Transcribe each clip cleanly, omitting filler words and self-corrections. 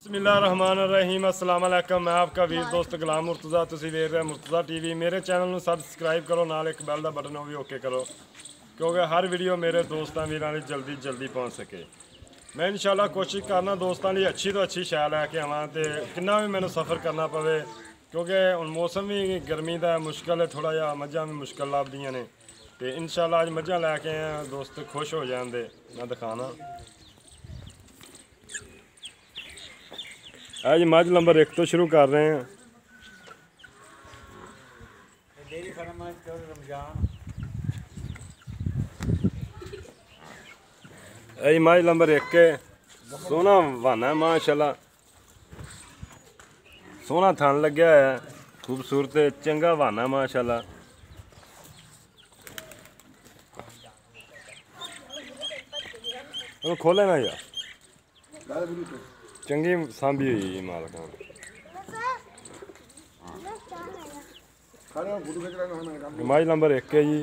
बिस्मिल्लाहिर्रहमानिर्रहीम अस्सलाम वालेकुम। मैं आपका वीर दोस्त गुलाम मुर्तज़ा। तुसीं देख रहे मुर्तज़ा टीवी। मेरे चैनल में सबसक्राइब करो, नाल एक बैल का बटन वो भी ओके करो, क्योंकि हर वीडियो मेरे दोस्तों वीरां जल्दी जल्दी पहुँच सके। मैं इंशाल्लाह कोशिश करना दोस्तों लिए अच्छी तो अच्छी शै लैके आवां, तो किन्ना भी मैंने सफ़र करना पवे, क्योंकि हुण मौसम भी गर्मी का मुश्किल है, थोड़ा जिहा मझां भी मुश्किल लभदियां ने। तो इंशाल्लाह अज मझां लैके आए हैं, दोस्त खुश हो जाते मैं दिखाना। आज मझ नंबर 1 तो शुरू कर रहे हैं। ये मझ नंबर 1 है, सोहना बहाना है माशाल्लाह, सोहना थन लग्या है, खूबसूरत चंगा बहाना है माशाल्लाह। खोले ना यार, चंगी सांभी हुई मालक मझ नंबर 1 है जी।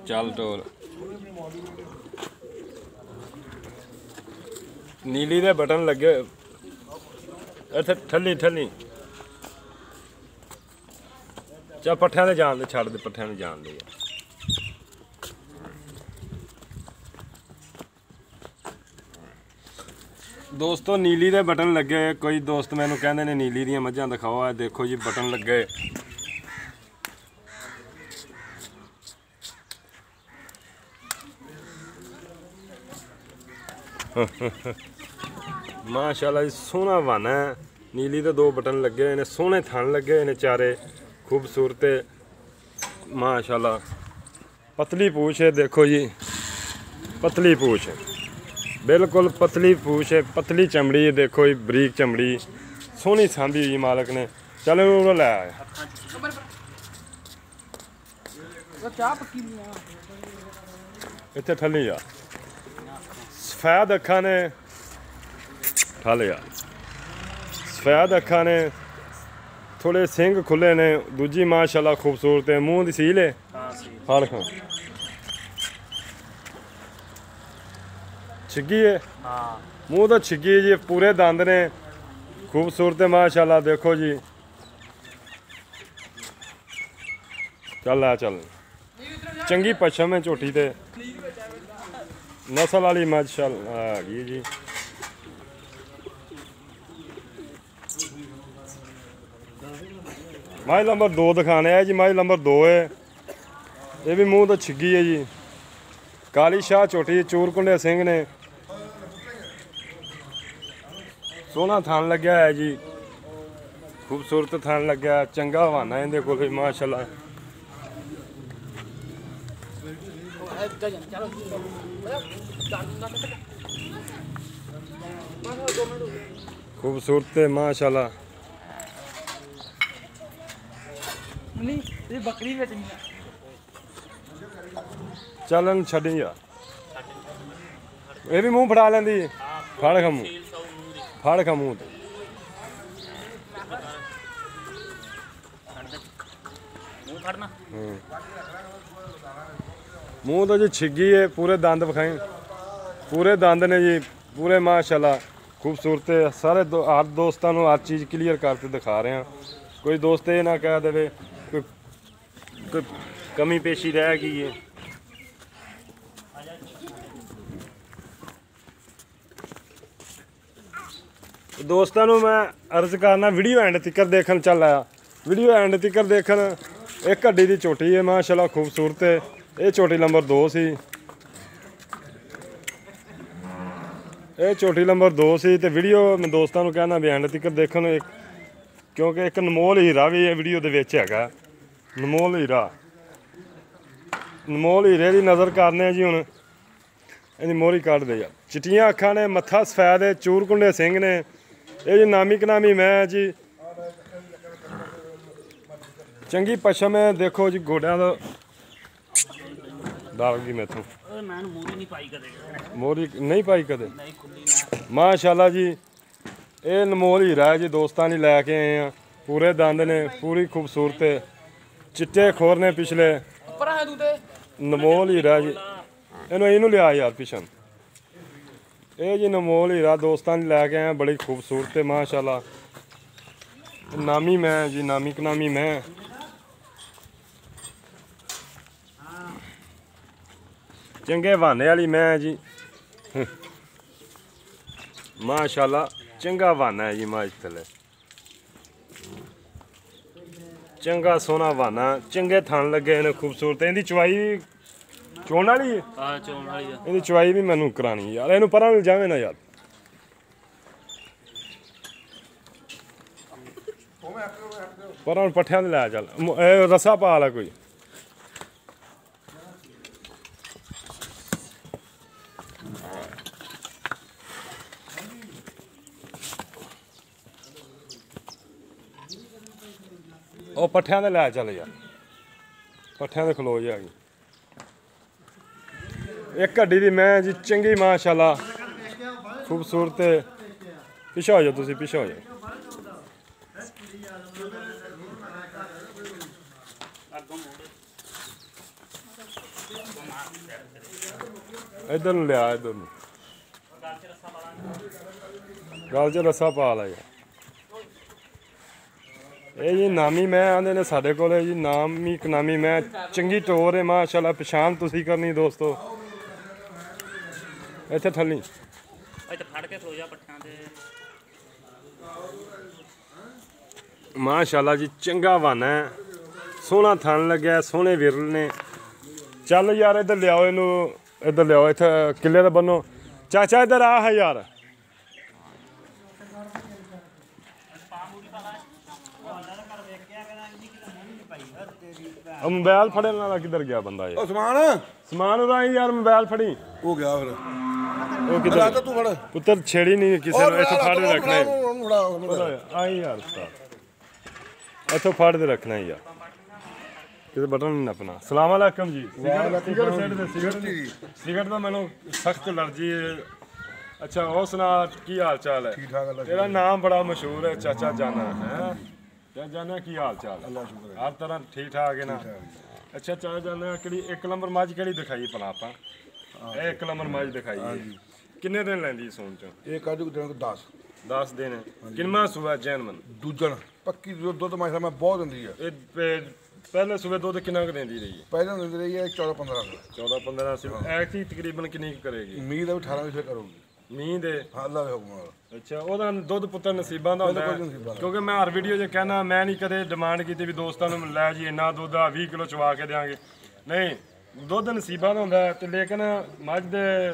चल टोल नीली दे बटन लगे इत्थे ठल्ली ठल्ली। चल पट्ठियां दे जान दे, छड़ दे पट्ठियां दे जान दे। दोस्तों नीली दे बटन लगे, कोई दोस्त मैनू कहंदे ने नीली दियां मझां दिखाओ। है देखो जी बटन लगे। माशाल्लाह जी सोहना बहाना है। नीली दे 2 बटन लगे ने, सोहने थन लगे ने चारे, खूबसूरत माशाल्लाह। पतली पूछ है, देखो जी पतली पूछ है, बिल्कुल पतली पूछ है, पतली चमड़ी है, देखो जी बरीक चमड़ी, सोहनी सांभी हुई मालक ने। चलो वो लै आए इत्थे ठल्ली जा। सफेद अखा ने ठल जा, सफेद अखा ने, थोड़े सिंग खुले ने, दूजी माशाल्लाह खूबसूरत है। मूँह दी सील है, फड़ खां छिग्गी है, मूँह तो छिग्गी जी, पूरे दंद ने, खूबसूरत माशाल्लाह। देखो जी चल आ चल, चंगी पछम है झोटी ते, नस्ल वाली माशाल्लाह आ गई जी। मझ नंबर 2 दिखाने है जी। मझ नंबर 2 है, ये भी मूँह तो छिग्गी है जी, काली शाह झोटी, चूरकुंडे सिंह ने, सोहना थान लग्या है जी, खूबसूरत थान लग्या, चंगा हवाना इहदे कोल माशाल्लाह। खूबसूरत माशाल्लाह। चलन छड़ी यार, ये भी मूँह फड़ा लेंदी, फड़ खा मूँह, फड़ खा मूँह। मूँह तो जी छिग्गी है, पूरे दंद विखाई, पूरे दंद ने जी, पूरे माशाल्लाह खूबसूरत। सारे हर दोस्तों को हर चीज़ क्लीयर करके दिखा रहे हैं, कोई दोस्त ये ना कह दे कोई कमी पेशी रह गई है। दोस्तों मैं अर्ज करना वीडियो एंड तिकर देखन चल आया, वीडियो एंड तिकर देखन। एक हड्डी की झोटी है माशाल्लाह खूबसूरत है, ये झोटी नंबर 2 सी, ये झोटी नंबर 2 सी। तो वीडियो मैं दोस्तों को कहना भी एंड तिकर देखन, क्योंकि एक अनमोल हीरा भी है वीडियो दे विच हैगा, अनमोल हीरा। अनमोल हीरे की नज़र करने जी। हुण इहदी मोहरी कढ दे यार, चिट्टियां अखां ने, मत्था सफेद है, चूरकुंडे सिंह ने, ये जी नामी कनामी मैं जी, चंगी पछम है। देखो जी गोड्या तो दाल गई मैथों, मोहरी नहीं पाई कदे माशाल्लाह जी। ये अनमोल हीरा है जी, दोस्तों ने लैके आए हैं, पूरे दंद ने, पूरी खूबसूरत, चिट्टे खोर ने पिछले, अनमोल हीरा जी। ਇਹਨੂੰ ਲਿਆ ਯਾਰ ਪਿਛਨ। ਇਹ ਜੀ ਨਮੋਲ ਹੀਰਾ ਦੋਸਤਾਂ ਨੇ ਲੈ ਕੇ ਆਏ, ਬੜੀ ਖੂਬਸੂਰਤ ਹੈ ਮਾਸ਼ਾਅੱਲਾ। ਨਾਮੀ ਮੈਂ ਜੀ, ਨਾਮੀ ਕਨਾਮੀ ਮੈਂ। ਚੰਗੇ ਬਹਾਨੇ ਵਾਲੀ ਮੈਂ ਜੀ ਮਾਸ਼ਾਅੱਲਾ। ਚੰਗਾ ਬਹਾਨਾ ਹੈ ਜੀ ਮਾਝ ਥੱਲੇ, ਚੰਗਾ ਸੋਹਣਾ ਬਹਾਨਾ, ਚੰਗੇ ਥਣ ਲੱਗੇ ਨੇ ਖੂਬਸੂਰਤ। ਇਹਦੀ ਚਵਾਈ ਚੋਣ ਵਾਲੀ ਹੈ। ਹਾਂ ਚੋਣ ਵਾਲੀ ਆ। ਇਹਦੀ ਚਵਾਈ ਵੀ ਮੈਨੂੰ ਕਰਾਣੀ ਯਾਰ। ਇਹਨੂੰ ਪਰਾਂ ਨੂੰ ਜਾਵੇ ਨਾ ਯਾਰ। ਪਰਾਂ ਨੂੰ ਪੱਠਿਆਂ ਤੇ ਲੈ ਚੱਲ। ਇਹ ਰਸਾ ਪਾ ਲਾ ਕੋਈ। ਉਹ ਪੱਠਿਆਂ ਤੇ ਲੈ ਚੱਲ ਯਾਰ, ਪੱਠਿਆਂ ਤੇ ਖਲੋ ਜਾ। ਇੱਕ ਹੱਡੀ ਦੀ ਮੈਂ ਜੀ, ਚੰਗੀ ਮਾਸ਼ਾਅੱਲਾ ਖੂਬਸੂਰਤ। ਪਿੱਛੇ ਹੋ ਜਾਓ ਤੁਸੀਂ, ਪਿੱਛੇ ਹੋ ਜਾਓ। ਇੱਧਰ ਨੂੰ ਲਿਆ, ਇੱਧਰ ਨੂੰ ਗਲ 'ਚ ਰੱਸਾ ਪਾ ਲਾ ਯਾਰ। ਇਹ ਜੀ ਨਾਮੀ ਮੈਂ ਆਂਦੇ ਨੇ ਸਾਡੇ ਕੋਲ ਜੀ, ਨਾਮੀ ਕਨਾਮੀ ਮੈਂ। ਚੰਗੀ ਟੋਰ ਹੈ ਮਾਸ਼ਾਅੱਲਾ। ਪਛਾਣ ਤੁਸੀਂ ਕਰਨੀ ਦੋਸਤੋ। ਇੱਥੇ ਥੱਲੀ ਇੱਥੇ ਫੜ ਕੇ ਖਲੋ ਜਾ ਪੱਠਿਆਂ ਤੇ ਮਾਸ਼ਾਅੱਲਾ ਜੀ। ਚੰਗਾ ਬਹਾਨਾ ਹੈ, ਸੋਹਣਾ ਥਣ ਲੱਗਿਆ, ਸੋਹਣੇ ਵਿਰਲ ਨੇ। ਚੱਲ ਯਾਰ ਇੱਧਰ ਲਿਆਓ ਇਹਨੂੰ, ਇੱਧਰ ਲਿਆਓ। ਇੱਥੇ ਕਿੱਲੇ ਦਾ ਬੰਨੋ। ਚਾਚਾ ਇੱਧਰ ਆ ਹੈ ਯਾਰ। ਮੋਬਾਈਲ ਫੜਨ ਵਾਲਾ ਕਿੱਧਰ ਗਿਆ ਬੰਦਾ ਯਾਰ? ਸਮਾਨ ਉਹਦਾ ਯਾਰ, ਮੋਬਾਈਲ ਫੜੀ। ਉਹ ਗਿਆ ਫਿਰ। ਉਹ ਕਿੱਧਰ? ਤੂੰ ਫੜ ਪੁੱਤਰ ਛੇੜੀ ਨਹੀਂ ਕਿਸੇ ਨੂੰ। ਇੱਥੋਂ ਫੜ ਕੇ ਰੱਖਣਾ ਫੜਾ। ਆਈ ਯਾਰ ਉਸਤਾਦ, ਇੱਥੋਂ ਫੜ ਕੇ ਰੱਖਣਾ ਯਾਰ, ਕਿਸੇ ਬਟਨ ਨਹੀਂ ਨੱਪਣਾ। ਸਲਾਮ ਅਲੈਕਮ ਜੀ। ਸਿਗਰਟ ਦਾ ਮੈਨੂੰ ਸਖਤ ਐਲਰਜੀ ਹੈ। ਅੱਛਾ ਹੋਰ ਸੁਣਾ, ਕੀ ਹਾਲ ਚਾਲ ਹੈ? ਠੀਕ ਠਾਕ ਅੱਲਾ ਤੇਰਾ ਨਾਮ ਬੜਾ ਮਸ਼ਹੂਰ ਹੈ, ਚਾਚਾ ਜਾਨਾ ਹੈ। ਚਾਚਾ ਜਾਨਾ ਕੀ ਹਾਲ ਚਾਲ? ਅੱਲਾ ਸ਼ੁਕਰ ਹਰ ਤਰ੍ਹਾਂ ਠੀਕ ਠਾਕ ਹੈ ਨਾ? ਅੱਛਾ ਚਾਚਾ ਜਾਨਾ ਕਿਹੜੀ ਇੱਕ ਨੰਬਰ ਮੱਝ ਕਿਹੜੀ ਦਿਖਾਈ ਭਲਾ ਆਪਾਂ? ਇਹ ਇੱਕ ਨੰਬਰ ਮੱਝ ਦਿਖਾਈ ਹੈ। ਕਿੰਨੇ ਦਿਨ ਲੈਂਦੀ ਸੂਣ ਚ? ਇਹ ਕਾਜੂ ਦਿਨ 10 ਦਿਨ। ਕਿੰਨਾ ਸੂਆ ਜੈਨਮਨ? ਦੂਜਣ ਪੱਕੀ ਦੁੱਧ ਮਾਸ਼ਾ ਮੈਂ ਬਹੁਤ ਦਿੰਦੀ ਆ। ਇਹ ਪਹਿਲੇ ਸੂਬੇ ਦੁੱਧ ਕਿੰਨਾ ਕੁ ਦਿੰਦੀ ਰਹੀ ਹੈ? ਪਹਿਲਾਂ ਦਿੰਦੀ ਰਹੀ ਹੈ 14-15 14-15 ਸੂਬੇ। ਐਕਟੀ ਤਕਰੀਬਨ ਕਿੰਨੀ ਕੁ ਕਰੇਗੀ? ਉਮੀਦ ਹੈ 18 ਵੀ ਕਰੂਗੀ। ਮੀਂਹ ਦੇ ਅੱਲਾ ਦੇ ਹੁਕਮ ਨਾਲ। ਅੱਛਾ ਉਹਦਾ ਦੁੱਧ ਪੁੱਤਰ ਨਸੀਬਾਂ ਦਾ ਹੁੰਦਾ ਹੈ। ਕਿਉਂਕਿ ਮੈਂ ਹਰ ਵੀਡੀਓ 'ਚ ਕਹਿਣਾ, ਮੈਂ ਨਹੀਂ ਕਦੇ ਡਿਮਾਂਡ ਕੀਤੀ ਵੀ ਦੋਸਤਾਂ ਨੂੰ ਲੈ ਜੀ ਇੰਨਾ ਦੁੱਧ ਆ 20 ਕਿਲੋ ਚਵਾ ਕੇ ਦਿਆਂਗੇ। ਨਹੀਂ, ਦੁੱਧ ਨਸੀਬਾਂ ਦਾ ਹੁੰਦਾ ਤੇ ਲੇਕਿਨ ਮੱਝ ਦੇ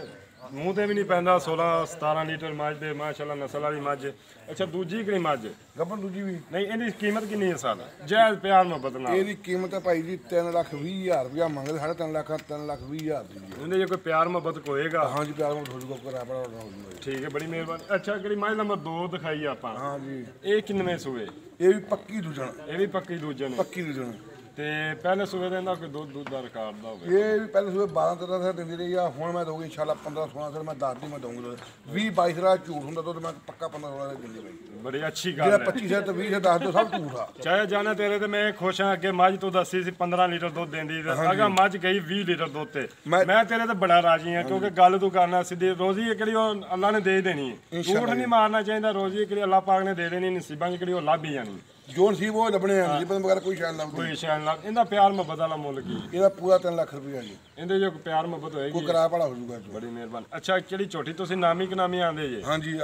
ਮੂੰਹ ਤੇ ਵੀ ਨਹੀਂ ਪੈਂਦਾ। 16-17 ਲੀਟਰ ਮੱਝ ਦੇ ਮਾਸ਼ਾਅੱਲਾ ਨਸਲ ਵਾਲੀ ਮੱਝ। ਅੱਛਾ ਦੂਜੀ ਕਿਹੜੀ ਮੱਝ? ਗੱਬਨ ਦੂਜੀ ਵੀ। ਨਹੀਂ ਇਹਦੀ ਕੀਮਤ ਕਿੰਨੀ ਹੈ ਸਾਲ? ਜਾਇਜ਼ ਪਿਆਰ ਮੁਹੱਬਤ ਨਾਲ। ਇਹਦੀ ਕੀਮਤ ਹੈ ਭਾਈ ਜੀ 3,20,000 ਰੁਪਇਆ ਮੰਗਦੇ। 3.5 ਲੱਖ 3,20,000 ਦੀ। ਇਹਦੇ ਜੇ ਕੋਈ ਪਿਆਰ ਮੁਹੱਬਤ ਹੋਏਗਾ? ਹਾਂਜੀ ਪਿਆਰ ਮੁਹੱਬਤ ਹੋ ਜੂਗਾ। ਕਰਾ ਬੜਾ ਹੋ ਜੂਗਾ। ਠੀਕ ਹੈ, ਬੜੀ ਮਿਹਰਬਾਨੀ। ਅੱਛਾ ਕਿਹੜੀ ਮੱਝ ਨੰਬਰ 2 ਦਿਖਾਈ ਆਪਾਂ? ਹਾਂਜੀ ਇਹ ਕਿੰਨਵੇਂ ਸੂਏ? ਇਹ ਵੀ ਪੱਕੀ ਦੂਜਣ। ਇਹ ਵੀ ਪੱਕੀ ਦੂਜੇ ਨੇ? ਪੱਕੀ ਦੂਜਣ। ਤੇ ਪਹਿਲੇ ਸੂਏ ਦੇ ਇਹਦਾ ਕੋਈ ਦੁੱਧ ਦਾ ਰਿਕਾਰਡ ਦਾ ਹੋਵੇ? ਇਹ ਵੀ ਪਹਿਲੇ ਸੂਏ 12-13 ਸਾਲ ਦਿੰਦੀ ਰਹੀ ਆ। ਹੁਣ ਮੈਂ ਦਊਂਗੀ ਇਨਸ਼ਾਅੱਲਾ 15-16 ਸਾਲ। ਮੈਂ ਦੱਸਦੀ ਮੈਂ ਦਊਂਗੀ 20-22 ਦਾ ਝੂਠ ਹੁੰਦਾ ਦੁੱਧ ਮੈਂ ਪੱਕਾ 15-16 ਦਾ ਦਿੰਦੀ ਭਾਈ। ਬੜੀ ਅੱਛੀ ਜਿਹੜਾ ਗੱਲ ਹੈ। 25 ਸਾਲ ਤੇ 20 ਸਾਲ ਦੱਸ ਦਿਓ ਸਭ ਝੂਠ ਆ। ਚਾਹੇ ਜਾਣਾ ਤੇਰੇ ਤੇ ਮੈਂ ਖੁਸ਼ ਹਾਂ ਕਿ ਮੱਝ ਤੂੰ ਦੱਸੀ ਸੀ 15 ਲੀਟਰ ਦੁੱਧ ਦਿੰਦੀ ਤੇ ਅਗਾ ਮੱਝ ਗਈ 20 ਲੀਟਰ ਦੁੱਧ ਤੇ। ਮੈਂ ਤੇਰੇ ਤੇ ਬੜਾ ਰਾਜੀ ਹਾਂ ਕਿਉਂਕਿ ਗੱਲ ਤੂੰ ਕਰਨਾ ਸਿੱਧੀ। ਰੋਜ਼ੀ ਕਿਹੜੀ ਉਹ ਅੱਲਾ ਨੇ ਦੇ ਦੇਣੀ ਹੈ। ਝੂਠ ਨਹੀਂ ਮਾਰਨਾ ਚਾਹੀਦਾ। ਰੋਜ਼ੀ ਕਿਹੜੀ ਅੱਲਾ ਪਾਕ ਨੇ ਦੇ ਦੇਣੀ, ਨਸੀਬਾਂ 'ਚ ਕਿਹੜੀ ਉਹ ਲੱਭ ਹੀ ਜਾਣੀ। ਜੋ ਨਸੀਬ ਉਹ ਲੱਭਣੇ ਆ। ਨਸੀਬਾਂ ਵਗੈਰਾ ਕੋਈ ਸ਼ਾਨ ਲੱਭਦੀ। ਕੋਈ ਸ਼ਾਨ ਲੱਭ। ਇਹਦਾ ਪਿਆਰ ਮੁਹੱਬਤ ਵਾਲਾ ਮੁੱਲ ਕੀ? ਇਹਦਾ ਪੂਰਾ 3 ਲੱਖ ਰੁਪਇਆ ਜੀ। ਇਹਦੇ ਜੋ ਪਿਆਰ ਮੁਹੱਬਤ ਹੋਏਗੀ ਕੋਈ ਕਿਰਾਇਆ ਭਾੜਾ ਹੋ ਜੂਗਾ। ਬੜੀ ਮਿਹਰਬਾਨੀ। ਅੱਛਾ ਕਿਹੜੀ ਝੋਟੀ ਤੁਸੀਂ ਨਾਮੀ ਕਨਾਮੀ ਆਂਦੇ ਜੇ? ਹਾਂਜੀ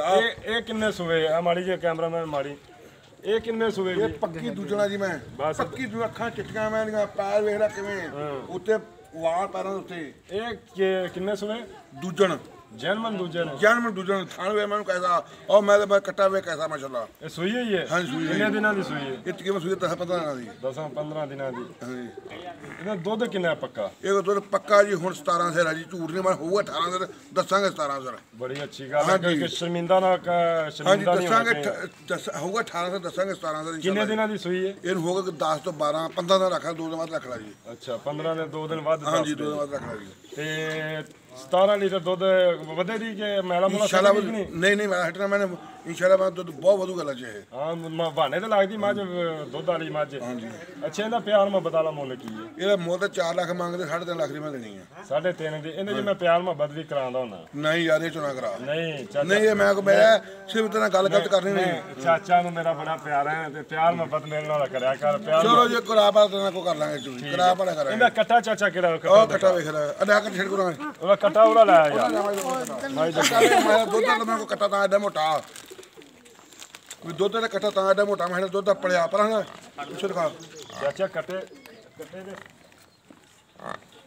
ਇਹ ਕਿੰਨੇ ਸੂਏ ਆ? ਮਾੜੀ ਜੇ ਕੈਮਰਾਮੈਨ ਮਾੜੀ। ਇਹ ਕਿੰਨੇ ਸੂਏ ਇਹ ਜੀ? ਪੱਕੀ ਦੂਜਣਾ ਜੀ ਮੈਂ। ਬਸ। ਪੱਕੀ ਦੂ ਅੱਖਾਂ ਚਿੱਟੀਆਂ ਮੈਂ ਦੀਆਂ। ਪੈਰ ਵੇਖ ਲੈ ਕਿਵੇਂ ਉੱਤੇ ਵਾਲ ਪੈਰਾਂ ਦੇ ਉੱਤੇ। ਇਹ ਕਿੰਨੇ ਸੂਏ? ਦੂਜਣ ਜੈਨਮਨ ਦੂਜੇ ਨੇ? ਜਨਮ ਦੂਜਣ ਥਾਣ ਵੇ ਮੈਨੂੰ ਕੈਸਾ ਔਰ ਮੈਂ ਕੱਟਾ ਵੇ ਕੈਸਾ ਮਾਸ਼ਾਅੱਲਾ। ਇਹ ਸੂਈ ਹੋਈ ਹੈ? ਹਾਂਜੀ ਸੂਈ। ਕਿੰਨੇ ਦਿਨਾਂ ਦੀ ਸੂਈ ਹੈ? ਇਹ ਤਕਰੀਬਨ ਸੂਈ 10-15 ਦਿਨਾਂ ਦੀ। 10-15 ਦਿਨਾਂ ਦੀ। ਹਾਂਜੀ ਇਹਦਾ ਦੁੱਧ ਕਿੰਨਾ ਹੈ ਪੱਕਾ? ਇਹ ਦੁੱਧ ਪੱਕਾ ਜੀ ਹੁਣ 17 ਸਿਰ ਆ ਜੀ। ਝੂਠ ਨਹੀਂ ਮੈਂ ਹੋਊਗਾ 18 ਸਿਰ ਦੱਸਾਂਗੇ 17 ਸਿਰ। ਬੜੀ ਅੱਛੀ ਗੱਲ ਹੈ ਕਿ ਸ਼ਰਮਿੰਦਾ ਨਾ ਹਾਂਜੀ ਸ਼ਰਮਿੰਦਾ ਨਹੀਂ ਹੋਣਾ ਦੱਸਾਂਗੇ ਚਾਹੀਦਾ। ਹੋਊਗਾ 18 ਸਿਰ ਦੱਸਾਂਗੇ 17 ਸਿਰ। ਕਿੰਨੇ ਦਿਨਾਂ ਦੀ ਸੂਈ ਹੈ? ਇਹਨੂੰ ਹੋਗਾ 10 ਤੋਂ 12-15 ਦਿਨ ਰੱਖਾ। 2 ਦਿਨ ਬਾਅਦ ਰੱਖ ਲਾ ਜੀ। ਅੱਛਾ 15 ਦਿਨ 2 ਦਿਨ ਵੱਧ। ਹਾਂਜੀ 2 ਦਿਨ ਬਾਅਦ ਰੱਖ ਲਾ ਜੀ। ਤੇ 17 ਲੀਟਰ ਦੁੱਧ ਵਧੇ ਦੀ ਕਿ ਮੈਲਾ ਮੁਲਾ ਇਨਸ਼ਾਅੱਲਾ ਸੱਟ ਨਹੀਂ ਨਹੀਂ ਮੈਂ ਹਟਣਾ ਮੈਨੇ ਇਨਸ਼ਾਅੱਲਾ ਮੈਂ ਦੁੱਧ ਬਹੁਤ ਵਧੂ ਗੱਲ ਚ ਇਹ ਹਾਂ ਬਹਾਨੇ ਤੇ ਲੱਗਦੀ ਮੱਝ ਦੁੱਧ ਵਾਲੀ ਮੱਝ ਅੱਛਾ ਇਹਦਾ ਪਿਆਰ ਮੁਹੱਬਤ ਵਾਲਾ ਮੁੱਲ ਕੀ ਹੈ ਇਹਦਾ ਮੁੱਲ ਤਾਂ 4 ਲੱਖ ਮੰਗਦੇ 3.5 ਲੱਖ ਦੀ ਮੈਂ ਦੇਣੀ ਆ 3.5 ਦੀ ਇਹਦੇ ਚ ਮੈਂ ਪਿਆਰ ਮੁਹੱਬਤ ਵੀ ਕਰਾਉਂਦਾ ਹੁੰਦਾ ਨਹੀਂ ਯਾਰ ਇਹ ਚੋਂ ਕਰਾ ਨਹੀਂ ਚਾਚਾ ਨਹੀਂ ਇਹ ਮੈਂ ਸਿਰਫ ਤੇਰੇ ਨਾਲ ਗੱਲ ਗਲਤ ਕਰਨੀ ਨਹੀਂ ਚਾਚਾ ਨੂੰ ਮੇਰਾ ਬੜਾ ਪਿਆਰ ਹੈ ਤੇ ਪਿਆਰ ਮੁਹੱਬਤ ਮੇਰੇ ਨਾਲ ਕਰਿਆ ਕਰ ਪਿਆਰ ਚਲੋ ਜੇ ਕਰਾਪਾ ਤੇਰੇ ਨਾਲ ਕੋ ਕਰ ਲਾਂਗੇ ਚੋਰੀ ਕਰਾਪਾ ਨਾ ਕਰਾਂਗੇ ਇਹਦਾ ਕੱਟਾ ਚਾਚਾ ਕਿਹੜਾ ਉਹ ਕੱਟਾ ਵੇਖ ਲੈ ਅਦਾ ਕਰ ਛੇੜ ਕਰਾਂਗੇ ਉਹਦਾ ਕੱਟਾ ਉਹਦਾ ਲਾਇਆ ਯਾਰ ਮੈਂ ਦੁੱਧ ਦਾ ਮੈਂ ਕੋ ਕੱਟਾ ਤਾਂ ਐਡਾ ਮੋਟਾ ਵੀ ਦੁੱਧ ਦਾ ਕੱਟਾ ਤਾਂ ਐਡਾ ਮੋਟਾ ਮੈਂ ਦੁੱਧ ਦਾ ਪੜਿਆ ਪਰ ਹਾਂ ਪਿੱਛੇ ਦਿਖਾ ਚਾਚਾ ਕੱਟੇ ਦੇ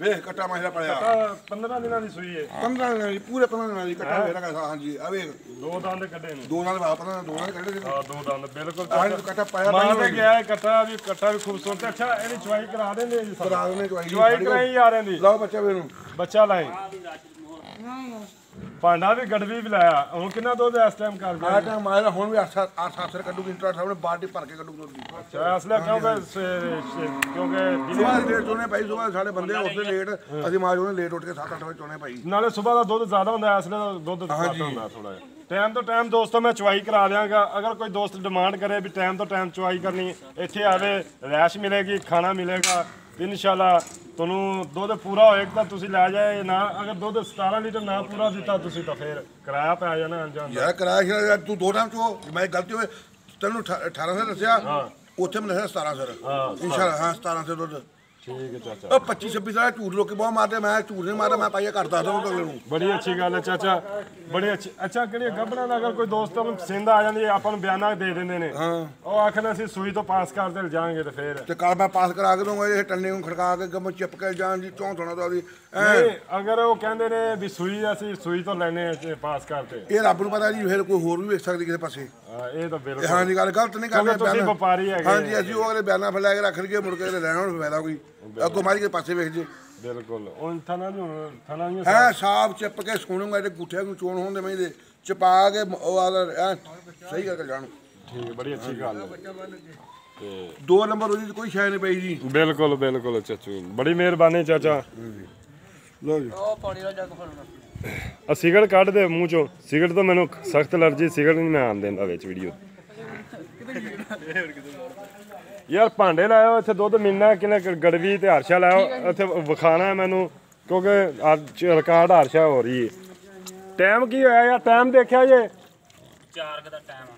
ਵੇਖ ਕੱਟਾ ਮੈਂ ਪੜਿਆ 15 ਦਿਨਾਂ ਦੀ ਸੂਈ ਹੈ 15 ਦਿਨਾਂ ਦੀ ਪੂਰੇ 15 ਦਿਨਾਂ ਦੀ ਕੱਟਾ ਵੇਖ ਰਹਾ ਹਾਂਜੀ ਆ ਵੇਖ ਦੋ ਦੰਦ ਕੱਢੇ ਨੇ ਦੋ ਨਾਲ ਵਾਪਸ ਦੋ ਨਾਲ ਕੱਢੇ ਹਾਂ ਦੋ ਦੰਦ ਬਿਲਕੁਲ ਆਹ ਕੱਟਾ ਪਾਇਆ ਮਾਰ ਕੇ ਗਿਆ ਹੈ ਕੱਟਾ ਵੀ ਖੂਬਸੂਰਤ ਹੈ। ਅੱਛਾ ਇਹਦੀ ਚੁਆਈ ਕਰਾ ਦਿੰਦੇ ਜੀ ਸਰ ਕਰਾ ਦੇਣੇ ਚੁਆਈ ਕਰਾਈ ਯਾਰ ਇਹਦੀ ਲਾਓ ਬੱਚਾ ਵੇ ਨੂੰ ਬੱਚਾ ਲਾਈ ਭਾਂਡਾ ਵੀ ਗੜਵੀ ਵੀ ਲਾਇਆ ਹੁਣ ਕਿੰਨਾ ਦੁੱਧ ਇਸ ਟਾਈਮ ਕਰ ਗਿਆ ਆ ਟਾਈਮ ਮਾਇਰਾ ਹੁਣ ਵੀ 8 ਸਰ ਕੱਢੂਗੀ ਇੰਟਰਾ ਸਾਹਮਣੇ ਬਾਲਟੀ ਭਰ ਕੇ ਕੱਢੂਗੀ ਦੁੱਧ ਦੀ ਚਾਹ ਅਸਲੇ ਕਿਉਂਕਿ ਸੁਬਾਹ ਲੇਟ ਚੋਣੇ ਭਾਈ ਸੁਬਾਹ ਸਾਡੇ ਬੰਦੇ ਉਸਦੇ ਲੇਟ ਅਸੀਂ ਮਾਜ ਉਹਨੇ ਲੇਟ ਉੱਠ ਕੇ 7-8 ਵਜੇ ਚੋਣੇ ਭਾਈ ਨਾਲੇ ਸਵੇਰ ਦਾ ਦੁੱਧ ਜ਼ਿਆਦਾ ਹੁੰਦਾ ਅਸਲੇ ਦਾ ਦੁੱਧ ਘੱਟ ਹੁੰਦਾ ਥੋੜਾ ਜਿਹਾ ਟਾਈਮ ਤੋਂ ਟਾਈਮ ਦੋਸਤੋ ਮੈਂ ਚੁਆਈ ਕਰਾ ਦਿਆਂਗਾ ਅਗਰ ਕੋਈ ਦੋਸਤ ਡਿਮਾਂਡ ਕਰੇ ਵੀ ਟਾਈਮ ਤੋਂ ਟਾਈਮ ਚੁਆਈ ਕਰਨੀ ਇੱਥੇ ਆਵੇ ਰੈਸ਼ ਮਿਲੇਗੀ ਖਾਣਾ ਮਿਲੇਗਾ ਇਨਸ਼ਾਅੱਲਾ ਤੁਹਾਨੂੰ ਦੁੱਧ ਪੂਰਾ ਹੋਏਗਾ ਤਾਂ ਤੁਸੀਂ ਲੈ ਜਾਏ ਨਾ ਅਗਰ ਦੁੱਧ 17 ਲੀਟਰ ਨਾ ਪੂਰਾ ਦਿੱਤਾ ਤੁਸੀਂ ਤਾਂ ਫੇਰ ਕਿਰਾਇਆ ਪੈ ਜਾਣਾ ਅੰਜਾਨ ਯਾਰ ਕਰਾਇਆ ਯਾਰ ਤੂੰ ਦੋ ਟਾਈਮ ਚੋ ਮੈਂ ਗਲਤੀ ਹੋਏ ਤੈਨੂੰ 18 ਸਰ ਦੱਸਿਆ ਉੱਥੇ ਮੈਂ ਦੱਸਿਆ 17 ਸਰ ਇਨਸ਼ਾਅੱਲਾ ਹਾਂ 17 ਸਰ ਦੁੱਧ ਠੀਕ ਹੈ ਚਾਚਾ ਉਹ 25-26 ਸਾਲ ਝੂਠ ਲੋਕੀ ਬਹੁਤ ਮਾਰਦੇ ਮੈਂ ਝੂਠ ਨਹੀਂ ਮਾਰਦਾ ਮੈਂ ਪਾਈਆ ਕਰਦਾ ਦਊਂ ਅਗਲੇ ਨੂੰ ਬੜੀ ਅੱਛੀ ਗੱਲ ਹੈ ਚਾਚਾ ਬੜੀ ਅੱਛੀ ਅੱਛਾ ਕਿਹੜੀ ਗੱਬਣਾ ਦਾ ਅਗਰ ਕੋਈ ਦੋਸਤ ਨੂੰ ਪਸੰਦ ਆ ਜਾਂਦੀ ਹੈ ਆਪਾਂ ਨੂੰ ਬਿਆਨਾ ਦੇ ਦਿੰਦੇ ਨੇ ਉਹ ਆਖਣਾ ਅਸੀਂ ਸੂਈ ਤੋਂ ਪਾਸ ਕਰਦੇ ਜਾਾਂਗੇ ਤੇ ਫੇਰ ਤੇ ਕੱਲ ਮੈਂ ਪਾਸ ਕਰਾ ਕੇ ਦਊਂਗਾ ਇਹ ਟੰਨੇ ਨੂੰ ਖੜਕਾ ਕੇ ਗਮ ਚਿਪ ਕੇ ਜਾਣ ਦੀ ਚੌਂ ਥੋਣਾ ਤਾਂ ਨਹੀਂ ਅਗਰ ਉਹ ਕਹਿੰਦੇ ਨੇ ਵੀ ਸੂਈ ਅਸੀਂ ਸੂਈ ਤੋਂ ਲੈਣੇ ਪਾਸ ਕਰਦੇ ਇਹ ਰੱਬ ਨੂੰ ਪਤਾ ਜੀ ਫਿਰ ਕੋਈ ਹੋਰ ਵੀ ਵੇਖ ਸਕਦੀ ਕਿਸੇ ਪਾਸੇ ਇਹ ਤਾਂ ਬਿਲਕੁਲ ਹਾਂਜੀ ਗੱਲ ਗਲਤ ਨਹੀਂ ਕਰਦੇ ਤੁਸੀਂ ਵਪਾਰੀ ਹੈਗੇ ਹਾਂਜੀ ਅਸੀਂ ਉਹ ਅਗਲੇ ਬਿਆਨਾ ਫਿਰ ਲੈ ਕੇ ਰੱਖ ਲਈਏ ਮੁੜ ਕੇ ਲੈਣਾ ਹੁਣ ਫਾਇਦਾ ਕੋਈ ਅੱਗੋਂ ਮਾਰੀ ਕੇ ਪਾਸੇ ਵੇਖ ਜੇ ਬਿਲਕੁਲ ਉਹ ਥਣਾ ਦੀਆਂ ਹੈ ਸਾਫ ਚਿਪ ਕੇ ਸੁਣੂਗਾ ਤੇ ਗੁੱਠਿਆਂ ਨੂੰ ਚੋਣ ਹੁੰਦੇ ਮੈਂ ਇਹਦੇ ਚਪਾ ਕੇ ਉਹ ਆ ਸਹੀ ਕਰਕੇ ਜਾਣ ਠੀਕ ਬੜੀ ਅੱਛੀ ਗੱਲ ਹੈ ਤੇ 2 ਨੰਬਰ ਉਹਦੀ ਕੋਈ ਸ਼ੈ ਨਹੀਂ ਪਈ ਜੀ ਬਿਲਕੁਲ ਬਿਲਕੁਲ ਚਾਚੂ ਬੜੀ ਮਿਹਰਬਾਨੀ ਚਾਚਾ ਲੋ ਜੀ ਉਹ ਪਾਣੀ ਦਾ ਜੱਗ ਫੜਨਾ ਆ ਸਿਗਰਟ ਕੱਢ ਦੇ ਮੂੰਹ ਚੋਂ ਸਿਗਰਟ ਤੋਂ ਮੈਨੂੰ ਸਖਤ ਅਲਰਜੀ ਸਿਗਰਟ ਨਹੀਂ ਮੈਂ ਆਣ ਦਿੰਦਾ ਵਿੱਚ ਵੀਡੀਓ ਯਾਰ ਭਾਂਡੇ ਲਾਇਓ ਇੱਥੇ ਦੁੱਧ ਮਿਲਣਾ ਕਿਨੇ ਗੜਵੀ ਤੇ ਹਰਸ਼ਾ ਲਾਇਓ ਇੱਥੇ ਵਿਖਾਣਾ ਮੈਨੂੰ ਕਿਉਂਕਿ ਅੱਜ ਰਿਕਾਰਡ ਹਰਸ਼ਾ ਹੋ ਰਹੀ ਹੈ ਟਾਈਮ ਕੀ ਹੋਇਆ ਯਾਰ ਟਾਈਮ ਦੇਖਿਆ ਜੇ 4 ਦਾ ਟਾਈਮ ਆ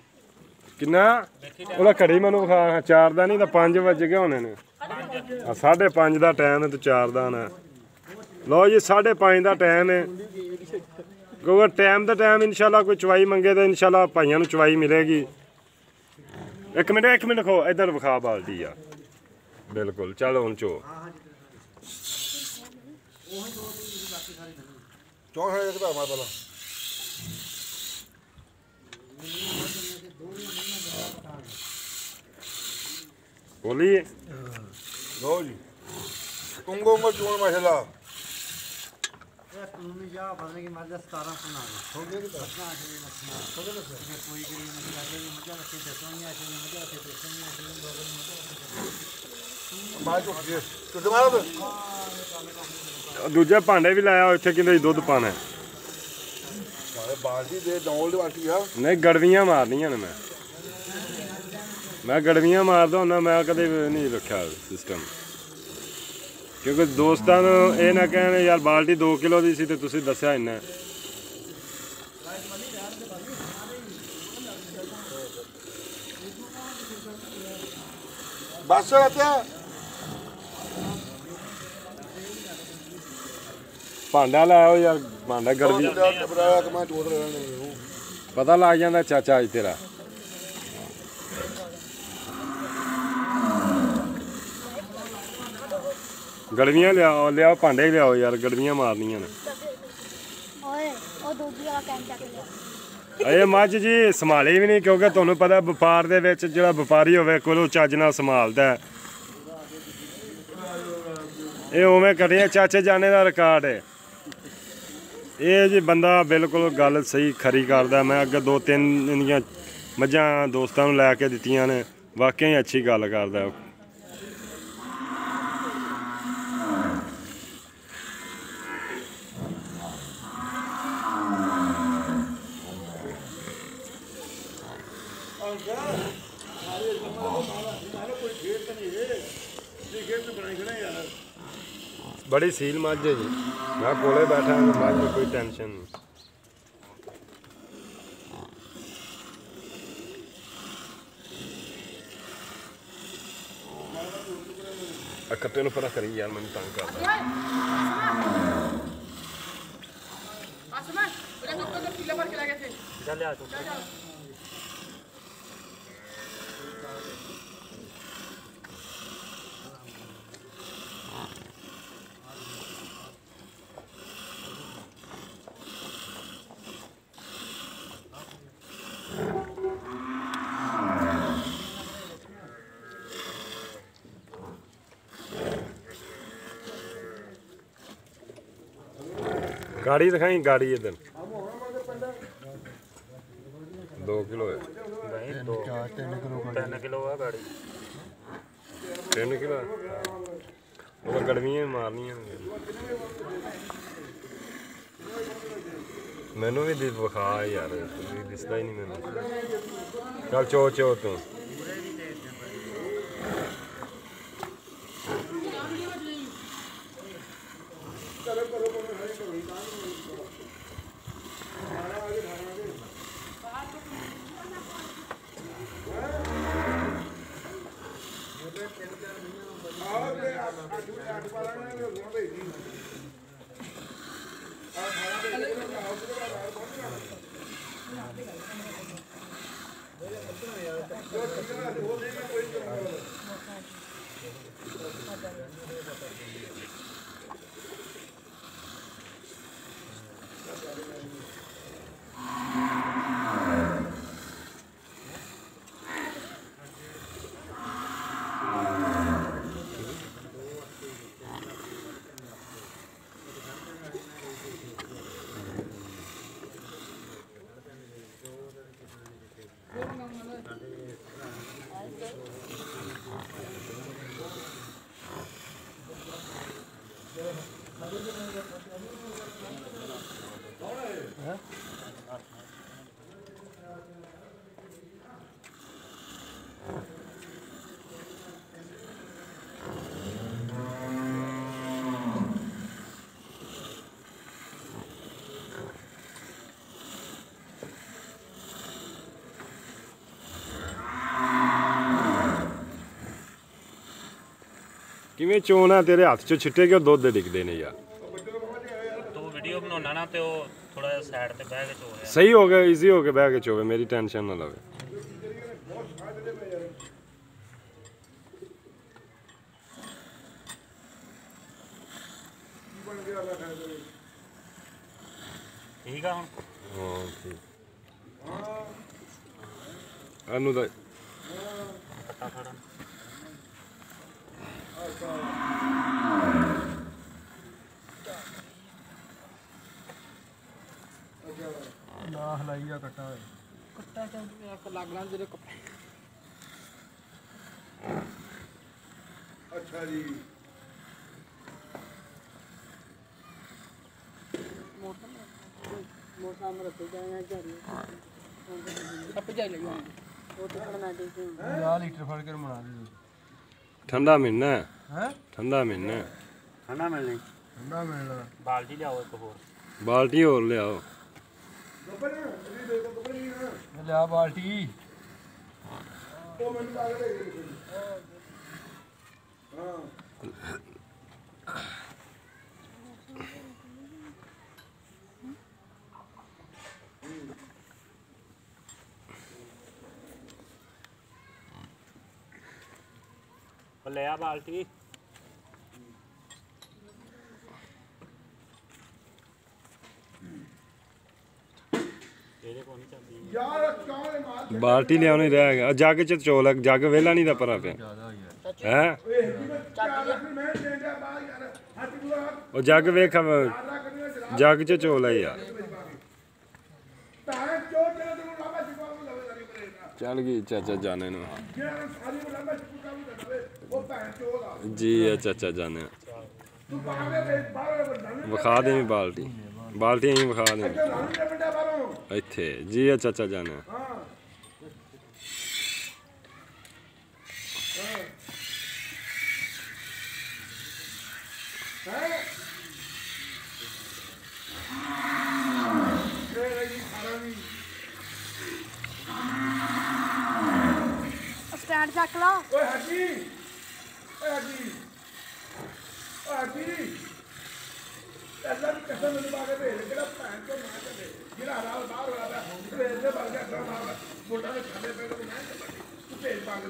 ਕਿੰਨਾ ਉਹਦਾ ਘੜੀ ਮੈਨੂੰ ਵਿਖਾ 4 ਦਾ ਨਹੀਂ ਤਾਂ 5 ਵੱਜ ਗਏ ਹੋਣੇ ਨੇ 5:30 ਦਾ ਟਾਈਮ ਹੈ ਤੇ 4 ਦਾ ਨਾ ਲਓ ਜੀ 5:30 ਦਾ ਟਾਈਮ ਹੈ ਕਿਉਂਕਿ ਟਾਈਮ ਦਾ ਟਾਈਮ ਇਨਸ਼ਾਅੱਲਾ ਕੋਈ ਚਵਾਈ ਮੰਗੇ ਤਾਂ ਇਨਸ਼ਾਅੱਲਾ ਭਾਈਆਂ ਨੂੰ ਚਵਾਈ ਮਿਲੇਗੀ ਇੱਕ ਮਿੰਟ ਖੋ ਇੱਧਰ ਵਿਖਾ ਬਾਲਟੀ ਆ ਬਿਲਕੁਲ ਚੱਲ ਹੁਣ ਚੋ ਚੌਂ ਹੈ ਕਿਦਾ ਮਾ ਪਹਿਲਾਂ ਬੋਲੀਏ ਲੋ ਜੀ ਤੁੰਗੋ ਮੋ ਚੋਣ ਮਸਲਾ तुम जा भरने की मर्जा 17 सुना हो गया कि बस ना हो गया ना कोई के लिए मर्जा लगे मर्जा रखे तो सोनिया से मर्जा रखे तो सोनिया से लोगों ने मर्जा ਮਾਰ ਚੁੱਕ ਗਿਆ ਤੂੰ ਦੁਬਾਰਾ ਦੂਜੇ ਭਾਂਡੇ ਵੀ ਲਾਇਆ ਇੱਥੇ ਕਿੰਨੇ ਦੁੱਧ ਪਾਣਾ ਸਾਰੇ ਬਾਲਟੀ ਦੇ ਡੌਲ ਦੀ ਬਾਲਟੀ ਆ ਨਹੀਂ ਗੜਵੀਆਂ ਮਾਰਨੀਆਂ ਨੇ ਮੈਂ ਗੜਵੀਆਂ ਮਾਰਦਾ ਹੁੰਦਾ ਮੈਂ ਕਦੇ ਨਹੀਂ ਰੱਖਿਆ ਸਿਸਟਮ ਕਿਉਂਕਿ ਦੋਸਤਾਂ ਨੂੰ ਇਹ ਨਾ ਕਹਿਣ ਯਾਰ ਬਾਲਟੀ 2 ਕਿਲੋ ਦੀ ਸੀ ਤੇ ਤੁਸੀਂ ਦੱਸਿਆ ਇੰਨਾ ਬਸ ਰੱਖਿਆ ਭਾਂਡਾ ਲਾਓ ਯਾਰ ਭਾਂਡਾ ਗੜਵੀ ਬਰਾਇਆ ਕਿ ਮੈਂ ਚੋਦ ਰਹਿਣਾ ਪਤਾ ਲੱਗ ਜਾਂਦਾ ਚਾਚਾ ਅੱਜ ਤੇਰਾ ਗੜਵੀਆਂ ਲਿਆਓ ਭਾਂਡੇ ਲਿਆਓ ਯਾਰ ਗੜਵੀਆਂ ਮਾਰਨੀਆਂ ਨੇ ਓਏ ਉਹ ਦੂਜੀ ਵਾਲਾ ਕੈਨ ਚੱਕ ਲਿਆ ਇਹ ਮੱਝ ਜੀ ਸੰਭਾਲੀ ਵੀ ਨਹੀਂ ਕਿਉਂਕਿ ਤੁਹਾਨੂੰ ਪਤਾ ਵਪਾਰ ਦੇ ਵਿੱਚ ਜਿਹੜਾ ਵਪਾਰੀ ਹੋਵੇ ਕੋਲੋਂ ਚੱਜ ਨਾਲ ਸੰਭਾਲਦਾ ਇਹ ਉਵੇਂ ਕਰਿਆ ਚਾਚੇ ਜਾਣੇ ਦਾ ਰਿਕਾਰਡ ਹੈ ਇਹ ਜੀ ਬੰਦਾ ਬਿਲਕੁਲ ਗੱਲ ਸਹੀ ਖਰੀ ਕਰਦਾ ਮੈਂ ਅੱਗੇ 2-3 ਦੀਆਂ ਮੱਝਾਂ ਦੋਸਤਾਂ ਨੂੰ ਲੈ ਕੇ ਦਿੱਤੀਆਂ ਨੇ ਵਾਕਈ ਅੱਛੀ ਗੱਲ ਕਰਦਾ बड़ी सील मझ है जी, मैं कोले बैठा हूँ, मझ में कोई टेंशन नहीं। कट्टे नु परा करी यार, मैंने तंग करता। ਚੱਲ ਆ ਤੂੰ गाड़ी दिखाई, गाड़ी इधर 2 किलो है। ਨਹੀਂ 3 ਕਿਲੋ ਆ ਗਾੜੀ 3 किलो वो गड़वियां मारनियां मैनू भी विखा यार, दिसदा ही नहीं मैनू। चल चो चो तू किवें चोना तेरे हाथ चो छिट्टे क्यों दुध डिगदे ने यार। ਤੂੰ ਵੀਡੀਓ ਬਣਾਉਣਾ ਨਾ ਤੇ ਉਹ ਥੋੜਾ ਜਿਹਾ ਸਾਈਡ ਤੇ ਬਹਿ ਕੇ ਚੋ ਰਿਹਾ। सही हो गया, इजी हो के बह के चोवे, मेरी टेंशन ना लवे। ਠੀਕ ਆ ਹੁਣ हाँ ठीक अनु दा ਕੱਟਾ ਫੜਨ ਨਾ ਹਲਾਈਆ ਕੱਟਾ ਹੋਏ ਅੱਛਾ ਜੀ ਆ ਲੀਟਰ ਫੜ ਕੇ ਬਣਾ ਦੇ ठंडा महीना है, ਹੈ ठंडा महीना है। ਠੰਡਾ ਮਿਲਣੀ ਠੰਡਾ ਮਿਲਣਾ ਬਾਲਟੀ ਲਿਆਓ ਇੱਕ ਹੋਰ बाल्टी और ले आओ। ਇਹ ਲਿਆ ਬਾਲਟੀ ਉਹ ਲੈ ਆ ਬਾਲਟੀ ਇਹਦੇ ਕੋਲ ਨਹੀਂ ਚੱਲਦੀ ਯਾਰ ਕਿਉਂ ਇਹ ਮਾਰ बाल्टी ले आने रह गया, जग च चोल, जग वेला नहीं दा परा पे ਜ਼ਿਆਦਾ ਯਾਰ है। ਮੈਂ ਦੇਂਦਾ ਬਾਹਰ ਯਾਰ ਹੱਥ ਪੂਰਾ ਉਹ ਜੱਗ ਵੇਖ, ਜੱਗ ਚ ਚੋਲ ਹੈ ਯਾਰ। ਤਾਂ ਚੋਰ ਤੇਰੇ ਨੂੰ ਲਾਵਾ ਚੁਕਾਉਂ ਲਵੇ ਸਾਰੀ ਬਰੇਨਾ ਚੱਲ ਗਈ ਚਾਚਾ ਜਾਣੇ ਨੂੰ। ਜਿਹੜਾ ਸਾਰੀ ਨੂੰ ਲਾਵਾ ਚੁਕਾਉਂ ਲਵੇ ਉਹ ਭੈਣ ਚੋਰ ਆ ਜੀ ਆ ਚਾਚਾ ਜਾਣੇ। ਤੂੰ ਬਾਹਰ ਦੇ ਬਾਹਰ ਬੰਦਨ ਵਿਖਾ ਦੇ ਬਾਲਟੀ, ਬਾਲਟੀ ਅਸੀਂ ਵਿਖਾ ਦੇ ਰਾਣੀ ਦੇ ਬੰਦਾ ਬਾਹਰੋਂ ਇੱਥੇ। ਜੀ ਆ ਚਾਚਾ ਜਾਣੇ। ਹਾਂ ਕੈਂਟ ਚੱਕ ਲਾ ਓਏ ਹਾਜੀ ਓਏ ਹਾਜੀ ਓਏ ਹਾਜੀ ਅੱਲਾ ਦੀ ਕਸਮ ਮੈਨੂੰ ਪਾ ਕੇ ਭੇਜ ਕਿਹੜਾ ਭੈਣ ਤੋਂ ਨਾ ਚੱਲੇ ਜਿਹੜਾ ਰਾਲ ਬਾਹਰ ਹੋਇਆ ਪਿਆ ਭੇਜ ਦੇ ਬਲ ਗਿਆ ਅੱਲਾ ਮਾਰ ਮੋਟਾ ਦੇ ਖਾਣੇ ਪੈ ਤੂੰ ਮੈਂ ਤੂੰ ਭੇਜ ਪਾ ਕੇ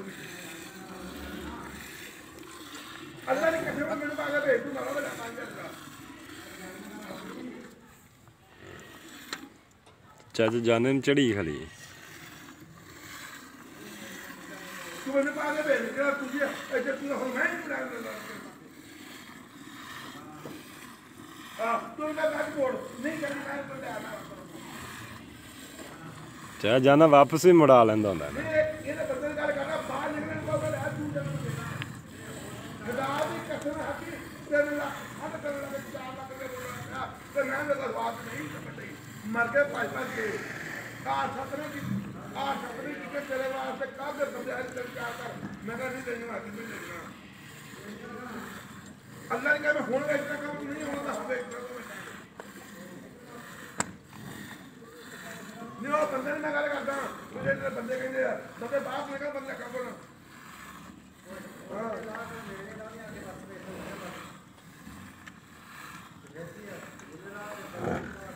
ਅੱਲਾ ਦੀ ਕਸਮ ਮੈਨੂੰ ਪਾ ਕੇ ਭੇਜ ਤੂੰ ਮਾਰਾ ਬੜਾ ਮੰਨ ਜਾ ਚੱਜ ਜਾਣੇ ਨੂੰ ਚੜੀ ਖਲੀ ਤੂੰ ਮੈਨੂੰ ਪਾ ਕੇ ਭੇਜ ਕਿਹੜਾ ਤੂੰ ਜੀ ਇੱਥੇ ਤੂੰ ਹੁਣ ਮੈਂ ਨਹੀਂ ਬਣਾ ਲੈਂਦਾ ਤੂੰ ਮੈਂ ਕੱਟ ਮੋੜ ਨਹੀਂ ਕਰਨੀ ਮੈਂ ਤੋਂ ਲੈ ਆਣਾ ਚਾਹ ਜਾਣਾ ਵਾਪਸ ਵੀ ਮੁੜਾ ਲੈਂਦਾ ਹੁੰਦਾ ਇਹਨੇ ਬੰਦੇ ਨਾਲ ਗੱਲ ਕਰਨਾ ਬਾਹਰ ਨਿਕਲਣ ਤੋਂ ਪਹਿਲਾਂ ਤੂੰ ਜਨਮ ਦੇਣਾ ਖੁਦਾ ਦੀ ਕਸਮ ਹੱਥੀ ਤੇਰੇ ਨਾਲ ਹੱਥ ਕਰਨ ਲੱਗੇ 4 ਲੱਖ ਦੇ ਬੋਲਣਾ ਤੇ ਮੈਂ ਮੇਰਾ ਬਾਤ ਨਹੀਂ ਸਮਝਦੀ ਮਰ ਕੇ ਭੱਜ ਕੇ ਸਪਨੇ ਕਿ ਤੇਰੇ ਵਾਸਤੇ ਕਾਹਦੇ ਬੰਦੇ ਹੱਥ ਤੇ ਚਾਹ ਕਰ ਮੈਂ ਕਹਿੰਦਾ ਨਹੀਂ ਤੈਨੂੰ ਹੱਥ ਨਹੀਂ ਦੇਣਾ ਅੱਲਾ ਨੇ ਕਿਹਾ ਮੈਂ ਹੁਣ ਇਸ ਤਰ੍ਹਾਂ ਕੰਮ ਨਹੀਂ ਹੋਣਾ ਤਾਂ ਹੋਵੇ ਨਹੀਂ ਉਹ ਬੰਦੇ ਨਾਲ ਗੱਲ ਕਰਦਾ ਜਿਹੜੇ ਬੰਦੇ ਕਹਿੰਦੇ ਆ ਬੰਦੇ ਬਾਪ ਨੇ ਕਿਹਾ ਬੰਦਾ ਕੰਮ ਕਰਨਾ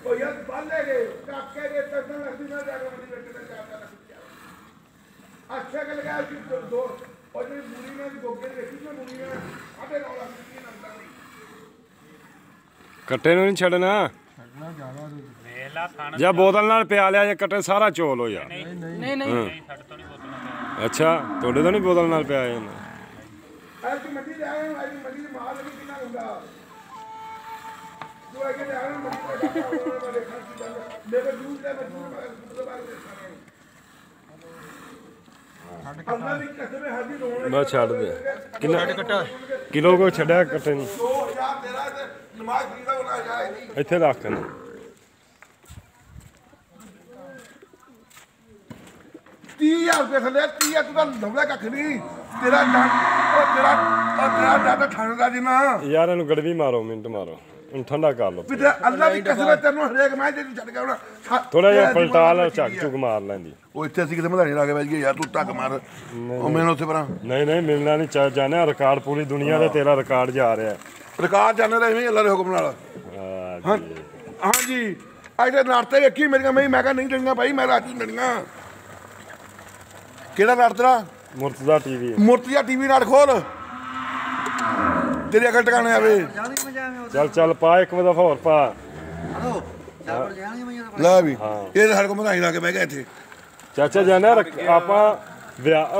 ਉਹ ਯਾਰ ਬਾਲੇ ਗਏ ਕਾਕੇ ਦੇ ਤੱਕਣ ਲੱਗਦੀ ਨਾ ਜਾ ਕੇ ਬੰਦੀ ਬੈਠੇ ਤੇ ਚਾਹਤਾ ਨਾ ਅੱਛਾ ਗੱਲ ਗਿਆ ਕਿ ਦੋ ਉਹ ਜਿਹੜੀ ਮੂਲੀ ਨੇ ਗੋਗੇ ਦੇ ਵੇਖੀ ਤੇ ਮੂਲੀ ਨੇ ਆਟੇ ਨਾਲ ਲੱਗਦੀ ਨਾ ਕੱਟੇ ਨੂੰ ਨਹੀਂ ਛੱਡਣਾ ਵੇਖ ਲਾ ਖਾਣ ਜਾਂ ਬੋਤਲ ਨਾਲ ਪਿਆ ਲਿਆ ਜਾਂ ਕੱਟੇ ਸਾਰਾ ਚੋਲ ਹੋ ਜਾ ਨਹੀਂ ਸਾਡੇ ਤੋਂ ਨਹੀਂ ਬੋਤਲਾਂ ਅੱਛਾ ਤੁਹਾਡੇ ਤੋਂ ਨਹੀਂ ਬੋਤਲ ਨਾਲ ਪਿਆ ਜਾਂਦਾ ਅੱਜ ਮੰਡੀ ਦੇ ਆਏ ਅੱਜ ਮੰਡੀ ਦੇ ਮਾਲ ਵੀ ਕਿੰਨਾ ਹੁੰਦਾ ਤੂੰ ਅੱਗੇ ਜਾ ਰਿਹਾ ਮੰਡੀ ਦੇ ਡਾਕਟਰ ਵਾਲੇ ਖਰਚ ਜਾਂਦਾ ਮੇਰੇ ਜੂਸ ਦੇ ਮੈਂ ਬਾਰੇ ਅੱਲਾ ਦੀ ਕਸਮ ਹਾਜੀ ਰੋਣ ਬਸ ਛੱਡ ਦੇ ਕਿੰਨਾ ਕਿਲੋ ਕੋ ਛੱਡਿਆ ਕੱਟੇ ਨੂੰ 2000 ਤੇਰਾ ਤੇ ਨਮਾਜ਼ ਫਰੀ ਦਾ ਬਣਾ ਜਾਏ ਨਹੀਂ ਇੱਥੇ ਰੱਖ ਇਹਨੂੰ 30,000 ਰੁਪਏ ਥੱਲੇ 30,000 ਤੂੰ ਤਾਂ ਲਵਲਾ ਕੱਖ ਨਹੀਂ ਤੇਰਾ ਡਾਟਾ ਠਾਣ ਦਾ ਜਿੰਨਾ ਯਾਰ ਇਹਨੂੰ ਗੜਵੀ ਮਾਰੋ ਮਿੰਟ ਮਾਰੋ ਇਹਨੂੰ ਠੰਡਾ ਕਰ ਲਓ ਵੀ ਅੱਲਾ ਦੀ ਕਸਮ ਹੈ ਤੈਨੂੰ ਹਰੇਕ ਮੈਂ ਜੇ ਤੂੰ ਛੱਡ ਕੇ ਆਉਣਾ ਥੋੜਾ ਜਿਹਾ ਪਲਟਾ ਲਾ ਝੱਕ ਝੁਕ ਮਾਰ ਲੈਂਦੀ ਉਹ ਇੱਥੇ ਅਸੀਂ ਕਿਤੇ ਮਧਾਣੀ ਲਾ ਕੇ ਬੈਠ ਗਏ ਯਾਰ ਤੂੰ ਟੱਕ ਮਾਰ ਉਹ ਮੈਨੂੰ ਉੱਥੇ ਪਰਾਂ ਨਹੀਂ ਨਹੀਂ ਮਿਲਣਾ ਨਹੀਂ ਚਾਹ ਜਾਣਿਆ ਰਿਕਾਰਡ ਪੂਰੀ ਦੁਨੀਆ ਦੇ ਤੇਰਾ ਰਿਕਾਰਡ ਜਾ ਰਿਹਾ ਰਿਕਾਰਡ ਜਾਣੇ ਦਾ ਐਵੇਂ ਅੱਲਾ ਦੇ ਹੁਕਮ ਨਾਲ ਹਾਂਜੀ ਅੱਜ ਦੇ ਨਾਰਤੇ ਵੇਖੀ ਮੇਰੀਆਂ ਮੈਂ ਕਿਹਾ ਨਹੀਂ ਦੇਣੀਆਂ ਭਾਈ ਮੈਂ ਰਾਤੀ ਦੇਣੀਆਂ ਕਿਹੜਾ ਨਾਰ ਤੇਰਾ ਮੁਰਤਜ਼ਾ ਟੀਵੀ ਮੁਰਤਜ਼ਾ ਟੀਵੀ ਨਾਲ ਖੋਲ ਤੇਰੀ ਅਕਲ ਟਿਕਾਣੇ ਆਵੇ ਚੱਲ ਚੱਲ ਪਾ ਇੱਕ ਦਫਾ ਹੋਰ ਪਾ ਲੈ ਵੀ ਇਹ ਸਾਡੇ ਕੋਲ ਮਧਾਣੀ ਲਾ ਕੇ ਬਹਿ ਗਿਆ ਇੱਥੇ ਚਾਚਾ ਜਾਣਿਆ ਆਪਾਂ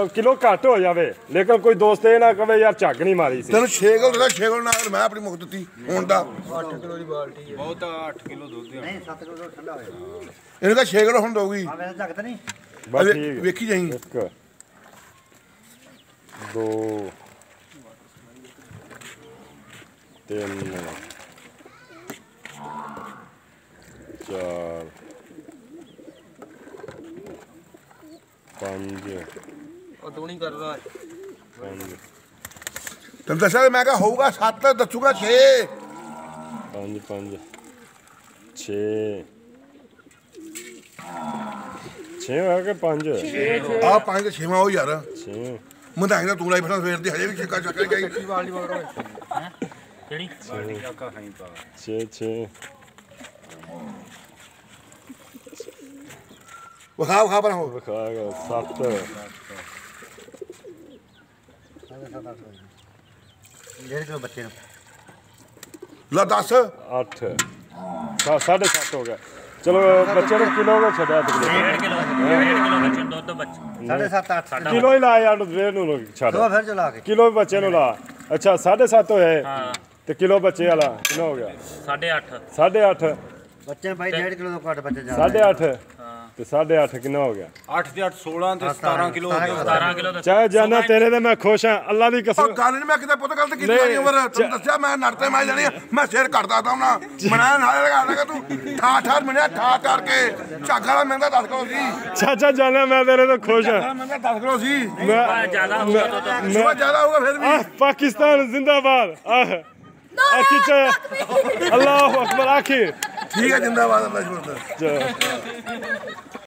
ਕਿਲੋ ਘੱਟ ਹੋ ਜਾਵੇ ਲੇਕਿਨ ਕੋਈ ਦੋਸਤ ਇਹ ਨਾ ਕਵੇ ਯਾਰ ਝੱਗ ਨਹੀਂ ਮਾਰੀ ਸੀ ਤੈਨੂੰ 6 ਕਿਲੋ ਦਾ 6 ਕਿਲੋ ਨਾਲ ਮੈਂ ਆਪਣੀ ਮੁੱਕ ਦਿੱਤੀ ਹੁਣ ਦਾ 8 ਕਿਲੋ ਦੀ ਬਾਲਟੀ ਹੈ ਬਹੁਤ 8 ਕਿਲੋ ਦੁੱਧ ਨਹੀਂ 7 ਕਿਲੋ ਠੰਡਾ ਹੋਇਆ ਇਹਨੂੰ ਤਾਂ 6 ਕਿਲੋ ਹੁਣ ਦਊਗੀ ਆ ਵੈਸੇ ਝੱਕ ਤਾਂ ਨਹੀਂ ਬਸ ਠੀਕ ਵੇਖੀ ਜਾਈ 1 2 3 4 5 ਉਹ ਤੂੰ ਨਹੀਂ ਕਰਦਾ 5 ਤੈਨੂੰ ਦੱਸਿਆ ਮੈਂ ਕਿਹਾ ਹੋਊਗਾ 7 ਦੱਸੂਗਾ 6 5 5 6 6 ਹੋਇਆ ਕਿ 5 ਆ 5 ਤੇ 6ਵਾਂ ਹੋ ਯਾਰ 6 ਮਧਾਣੀ ਦਾ ਤੂੰ ਲਾਈ ਫਿਰਦਾ ਸਵੇਰ ਦੀ ਹਜੇ ਵੀ ਛੱਕਾ ਛੱਕਾ ਗਈ ਕਿਹੜੀ 6 6 ਵਿਖਾ ਪਰ ਹੋ ਵਿਖਾਗਾ 7 1.5 ਕਿਲੋ ਬੱਚੇ ਨੂੰ ਲਾ 10 8 7.5 ਹੋ ਗਿਆ ਚਲੋ ਬੱਚੇ ਨੂੰ ਕਿਲੋ ਦਾ ਛੱਡਿਆ 1.5 ਕਿਲੋ ਬੱਚੇ ਨੂੰ ਦੁੱਧ ਬੱਚੇ 7.5 8 ਕਿਲੋ ਹੀ ਲਾ ਯਾਰ ਵੇਰ ਨੂੰ ਛੱਡ ਦੋ ਫਿਰ ਚਲਾ ਕੇ ਕਿਲੋ ਵੀ ਬੱਚੇ ਨੂੰ ਲਾ ਅੱਛਾ 7.5 ਹੋਏ ਤੇ ਕਿਲੋ ਬੱਚੇ ਵਾਲਾ ਕਿੰਨਾ ਹੋ ਗਿਆ 8.5 8.5 ਬੱਚੇ ਭਾਈ 1.5 ਕਿਲੋ ਤੋਂ ਘੱਟ ਬੱਚੇ ਜਾਂਦੇ 8.5 ਤੇ 8.5 ਕਿੰਨਾ ਹੋ ਗਿਆ 8 ਤੇ 8 16 ਤੇ 17 ਕਿਲੋ ਹੋ ਗਿਆ 17 ਕਿਲੋ ਦਾ ਚਾਹੇ ਜਾਨਾ ਤੇਰੇ ਤੇ ਮੈਂ ਖੁਸ਼ ਹਾਂ ਅੱਲਾ ਦੀ ਉਹ ਕਸਮ ਗੱਲ ਨਹੀਂ ਮੈਂ ਕਿਤੇ ਪੁੱਤ ਗਲਤ ਕੀਤੀ ਨਹੀਂ ਉਮਰ ਤੈਨੂੰ ਦੱਸਿਆ ਮੈਂ ਨੜਤੇ ਮੈਂ ਜਾਣੀ ਮੈਂ ਸਿਰ ਕੱਟਦਾ ਤਾ ਉਹਨਾਂ ਮਨਾ ਨਾਲ ਲਗਾ ਲਗਾ ਤੂੰ ਠਾ ਮਿਲਿਆ ਠਾ ਕਰਕੇ ਝੱਗ ਵਾਲਾ ਮਹਿੰਗਾ 10 ਕਿਲੋ ਸੀ ਚਾਚਾ ਜਾਨਾ ਮੈਂ ਤੇਰੇ ਤੋਂ ਖੁਸ਼ ਹਾਂ ਮਹਿੰਗਾ 10 ਕਿਲੋ ਸੀ ਮੈਂ ਜ਼ਿਆਦਾ ਹੋਊਗਾ ਦੁੱਧ ਸੁਬਾ ਜ਼ਿਆਦਾ ਹੋਊਗਾ ਫਿਰ ਵੀ ਪਾਕਿਸਤਾਨ ਜ਼ਿੰਦਾਬਾਦ ਆਖੀ ਚ ਅੱਲਾਹੁ ਅਕਬਰ ਆਖੀ ਠੀਕ ਹੈ ਜਿੰਦਾਬਾਦ ਅੱਲਾ ਸ਼ੁਕਰ